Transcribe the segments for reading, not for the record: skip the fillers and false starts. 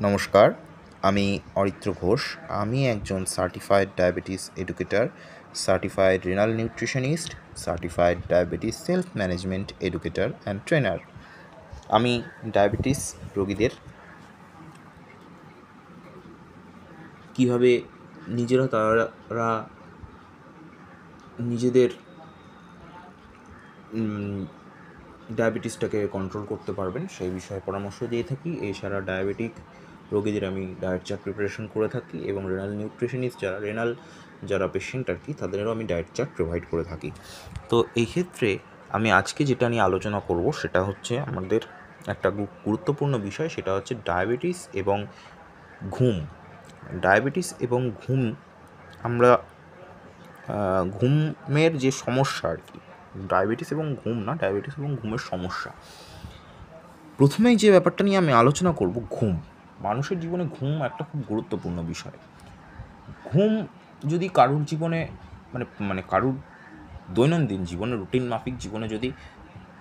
নমস্কার, আমি অরিত্র ঘোষ। আমি একজন certified diabetes educator, certified renal nutritionist, certified diabetes self management educator and trainer. আমি ডায়াবেটিস রোগীদের কীভাবে তারা নিজেদের ডায়াবেটিসটাকে কন্ট্রোল করতে পারবেন সেই বিষয়ে পরামর্শ দিয়ে থাকি। এছাড়া ডায়াবেটিক রোগীদের আমি ডায়েট চার্ট প্রিপারেশন করে থাকি এবং রেনাল নিউট্রিশনিস্ট যারা পেশেন্ট আর কি, তাদেরও আমি ডায়েট চার্ট প্রোভাইড করে থাকি। তো এই ক্ষেত্রে আমি আজকে যেটা নিয়ে আলোচনা করব সেটা হচ্ছে আমাদের একটা গুরুত্বপূর্ণ বিষয়, সেটা হচ্ছে ডায়াবেটিস এবং ঘুম। ডায়াবেটিস এবং ঘুম, আমরা ঘুমের যে সমস্যা আর কি, ডায়াবেটিস এবং ঘুমের সমস্যা। প্রথমেই যে ব্যাপারটা নিয়ে আমি আলোচনা করব, ঘুম। মানুষের জীবনে ঘুম একটা খুব গুরুত্বপূর্ণ বিষয়। ঘুম যদি কারুর জীবনে মানে কারুর দৈনন্দিন জীবনে, রুটিন মাফিক জীবনে যদি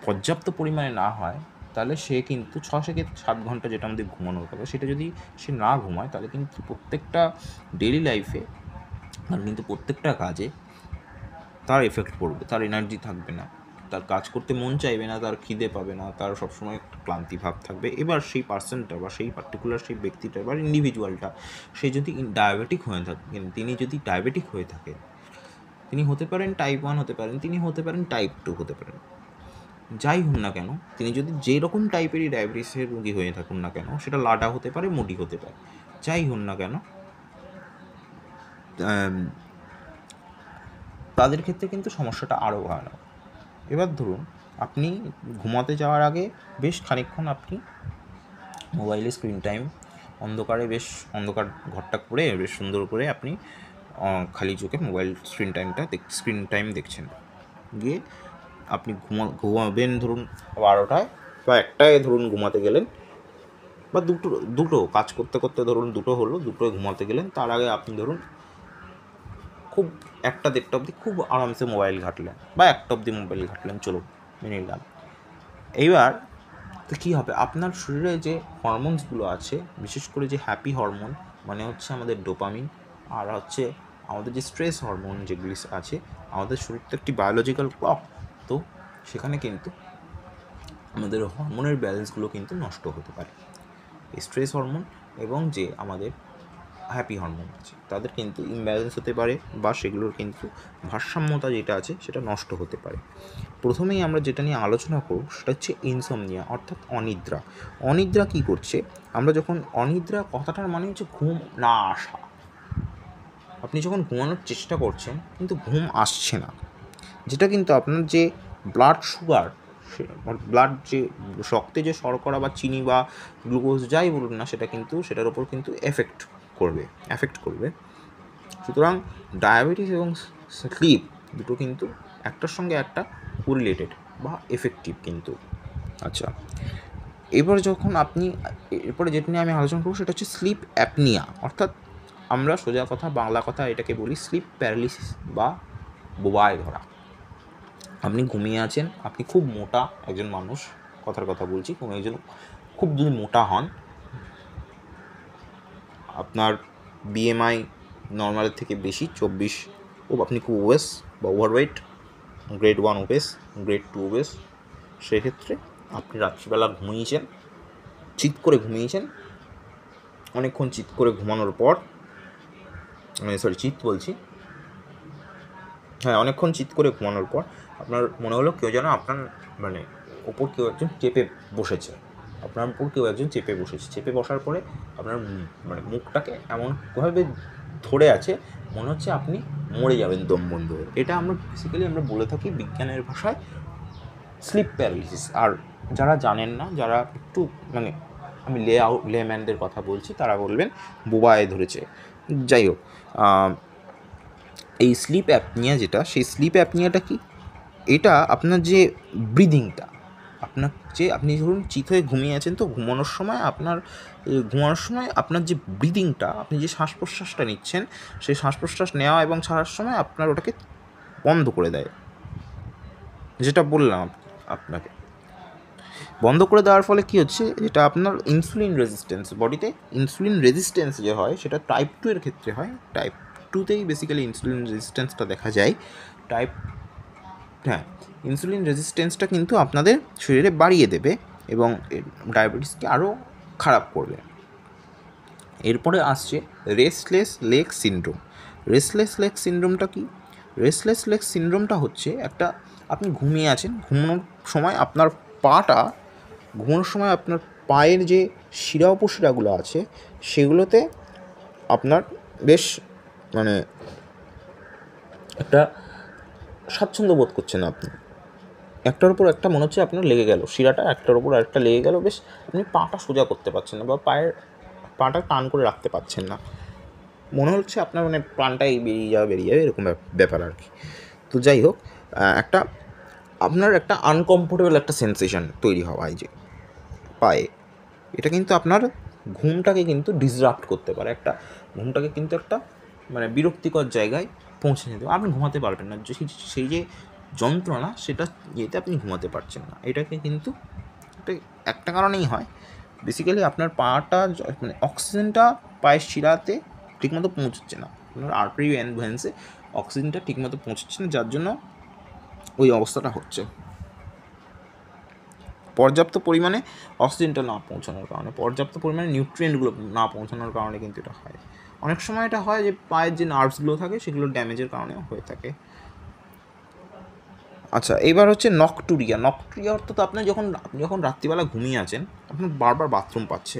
পর্যাপ্ত পরিমাণে না হয়, তাহলে সে কিন্তু 6 থেকে 7 ঘন্টা যেটা আমাদের ঘুমানোর কথা, সেটা যদি সে না ঘুমায়, তাহলে কিন্তু প্রত্যেকটা ডেইলি লাইফে কিন্তু প্রত্যেকটা কাজে তার এফেক্ট পড়বে। তার এনার্জি থাকবে না, তার কাজ করতে মন চাইবে না, তার খিদে পাবে না, তার সবসময় ক্লান্তি ভাব থাকবে। এবার সেই পার্সনটা বা সেই পার্টিকুলার সেই ব্যক্তিটা বা ইন্ডিভিজুয়ালটা, সে যদি ডায়াবেটিক হয়ে থাকেন, তিনি হতে পারেন টাইপ 1 হতে পারেন, তিনি হতে পারেন টাইপ 2 হতে পারেন। যাই হন না কেন, তিনি যদি যেরকম টাইপেরই ডায়াবেটিসের রোগী হয়ে থাকুন না কেন, সেটা লাডা হতে পারে, মোটি হতে পারে, যাই হন না কেন, তাদের ক্ষেত্রে কিন্তু সমস্যাটা আরও ভয়ানক। এবার ধরুন, আপনি ঘুমাতে যাওয়ার আগে বেশ খানিকক্ষণ আপনি মোবাইলে স্ক্রিন টাইম অন্ধকার ঘরটা করে বেশ সুন্দর করে আপনি খালি চোখে মোবাইল স্ক্রিন টাইম দেখছেন। গিয়ে আপনি ঘুমাবেন ধরুন 12টায় বা 1টায় ধরুন ঘুমাতে গেলেন, বা দুটো কাজ করতে করতে ধরুন 2টো হলো, 2টোয় ঘুমাতে গেলেন। তার আগে আপনি ধরুন খুব 1টা-1.5টা অবধি খুব আরামসে মোবাইল ঘাঁটলেন, বা 1টা অবধি মোবাইল ঘাঁটলেন, চলো মেনে নিলাম। এইবার তো কী হবে, আপনার শরীরে যে হরমোনসগুলো আছে, বিশেষ করে যে হ্যাপি হরমোন, মানে হচ্ছে আমাদের ডোপামিন, আর হচ্ছে আমাদের যে স্ট্রেস হরমোন যেগুলি আছে, আমাদের শরীর তো একটি বায়োলজিক্যাল ক্লক, তো সেখানে কিন্তু আমাদের হরমোনের ব্যালেন্সগুলো কিন্তু নষ্ট হতে পারে। এই স্ট্রেস হরমোন এবং যে আমাদের হ্যাপি হরমোন আছে, তাদের কিন্তু ইমব্যালেন্স হতে পারে, বা সেগুলোর কিন্তু ভারসাম্যতা যেটা আছে সেটা নষ্ট হতে পারে। প্রথমেই আমরা যেটা নিয়ে আলোচনা করব সেটা হচ্ছে ইনসমনিয়া, অর্থাৎ অনিদ্রা। অনিদ্রা কী করছে, আমরা যখন অনিদ্রা কথাটার মানে হচ্ছে ঘুম না আসা। আপনি যখন ঘুমানোর চেষ্টা করছেন কিন্তু ঘুম আসছে না, যেটা কিন্তু আপনার যে ব্লাড সুগার, যে রক্তে যে শর্করা বা চিনি বা গ্লুকোজ যাই বলুন না, সেটার ওপর কিন্তু এফেক্ট করবে। সুতরাং ডায়াবেটিস এবং স্লিপ দুটো কিন্তু একটার সঙ্গে একটা কোরিলেটেড বা এফেক্টিভ কিন্তু। আচ্ছা, এরপরে যেটা নিয়ে আমি আলোচনা করব সেটা হচ্ছে স্লিপ অ্যাপনিয়া, অর্থাৎ আমরা সোজা কথা, বাংলা কথা এটাকে বলি স্লিপ প্যারালিসিস বা বোবায় ধরা। আপনি ঘুমিয়ে আছেন, আপনি খুব মোটা একজন মানুষ, কথার কথা বলছি, কোনো একজন খুব যদি মোটা হন, আপনার বিএমআই নর্মালের থেকে বেশি 24, আপনি খুব ওবেস বা overweight, grade 1 obeys, grade 2 obeys, সেক্ষেত্রে আপনি রাত্রিবেলা অনেকক্ষণ চিৎ করে ঘুমানোর পর, অনেকক্ষণ চিৎ করে ঘুমানোর পর আপনার মনে হলো কেউ যেন আপনার ওপর কেউ একজন চেপে বসেছে, চেপে বসার পরে আপনার মুখটাকে এমনভাবে ধরে আছে, মনে হচ্ছে আপনি মরে যাবেন দম বন্ধ হয়ে। এটা আমরা বলে থাকি বিজ্ঞানের ভাষায় স্লিপ প্যারালিসিস। আর যারা জানেন না, যারা একটু আমি লেম্যানদের কথা বলছি, তারা বলবেন বোবায় ধরেছে। যাই হোক, এই স্লিপ অ্যাপনিয়া সেই স্লিপ অ্যাপনিয়াটা কি, এটা আপনার যে ব্রিদিংটা, আপনি ধরুন চিত হয়ে ঘুমিয়ে আছেন, তো ঘুমানোর সময় আপনার যে ব্রিদিংটা, আপনি যে শ্বাস প্রশ্বাসটা নিচ্ছেন, সেই শ্বাস প্রশ্বাস নেওয়া এবং ছাড়ার সময় আপনার ওটাকে বন্ধ করে দেয়, যেটা বললাম আপনাকে। বন্ধ করে দেওয়ার ফলে কী হচ্ছে, যেটা আপনার ইনসুলিন রেজিস্ট্যান্স, বডিতে ইনসুলিন রেজিস্ট্যান্স যে হয় সেটা টাইপ 2 এর ক্ষেত্রে হয়। টাইপ 2তেই বেসিক্যালি ইনসুলিন রেজিস্ট্যান্সটা দেখা যায়। ইনসুলিন রেজিস্ট্যান্সটা কিন্তু আপনাদের শরীরে বাড়িয়ে দেবে এবং ডায়াবেটিসকে আরও খারাপ করবে। এরপরে আসছে restless leg syndrome. Restless leg সিনড্রোমটা কি? রেস্টলেস লেগ সিনড্রোমটা হচ্ছে একটা, আপনি ঘুমিয়ে আছেন, ঘুমানোর সময় আপনার পায়ের যে শিরা উপশিরাগুলো আছে সেগুলোতে আপনার বেশ মানে একটা স্বাচ্ছন্দ্য বোধ করছেন না। আপনি একটার উপর একটা মনে হচ্ছে আপনার লেগে গেল, শিরাটা একটার উপর একটা লেগে গেল, বেশ আপনি পাটা সোজা করতে পারছেন না বা পাটা টান করে রাখতে পারছেন না, মনে হচ্ছে আপনার মানে প্রাণটাই বেরিয়ে যাবে এরকম ব্যাপার আর কি। তো যাই হোক, আপনার একটা আনকমফোর্টেবল একটা সেন্সেশন তৈরি হওয়া যে পায়ে, এটা কিন্তু আপনার ঘুমটাকে কিন্তু ডিসরাপ্ট করতে পারে, ঘুমটাকে কিন্তু একটা মানে বিরক্তিকর জায়গায় পৌঁছে যেতে, আপনি ঘুমাতে পারবেন না, সেই যে যন্ত্রণা সেটা ইয়েতে আপনি ঘুমাতে পারছেন না। এটাকে কিন্তু একটা কারণেই হয়, বেসিক্যালি আপনার পাটা মানে অক্সিজেনটা পায়ের শিরাতে ঠিকমতো পৌঁছচ্ছে না, আপনার আর্টারি ভেন্সে অক্সিজেনটা ঠিকমতো পৌঁছচ্ছে না, যার জন্য ওই অবস্থাটা হচ্ছে। পর্যাপ্ত পরিমাণে অক্সিজেনটা না পৌঁছানোর কারণে, পর্যাপ্ত পরিমাণে নিউট্রিয়েন্টগুলো না পৌঁছানোর কারণে কিন্তু এটা হয়। অনেক সময় এটা হয় যে পায়ের যে নার্ভসগুলো থাকে সেগুলো ড্যামেজের কারণেও হয়ে থাকে। আচ্ছা, এবার হচ্ছে নকটুরিয়া। নকটুরিয়া অর্থাৎ আপনি যখন রাত্রিবেলা ঘুমিয়ে আছেন, আপনার বারবার বাথরুম পাচ্ছে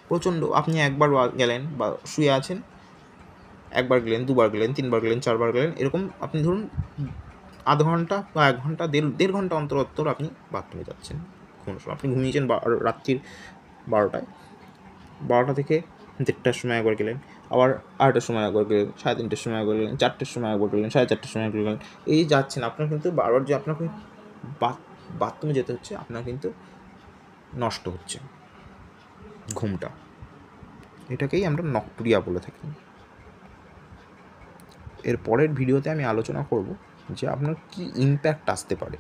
প্রচণ্ড, আপনি একবার গেলেন বা শুয়ে আছেন, একবার গেলেন, দুবার গেলেন, তিনবার গেলেন, চারবার গেলেন, এরকম আপনি ধরুন আধ ঘন্টা বা 1 ঘন্টা, দেড় ঘন্টা অন্তর আপনি বাথরুমে যাচ্ছেন। কোনো সময় আপনি ঘুমিয়েছেন রাত্রির 12টা থেকে 1:30টার সময় একবার গেলেন, আবার 2:30টার সময় একবার গেলেন, 3:30টার সময় একবার গেলেন, 4টার সময় একবার গেলেন, 4:30টার সময় একবার গেলেন, এই যাচ্ছেন, আপনার কিন্তু বারবার যে আপনাকে বাথরুমে যেতে হচ্ছে, আপনার কিন্তু নষ্ট হচ্ছে ঘুমটা। এটাকেই আমরা নকটুরিয়া বলে থাকি। এর পরের ভিডিওতে আমি আলোচনা করব যে আপনার কী ইম্প্যাক্ট আসতে পারে।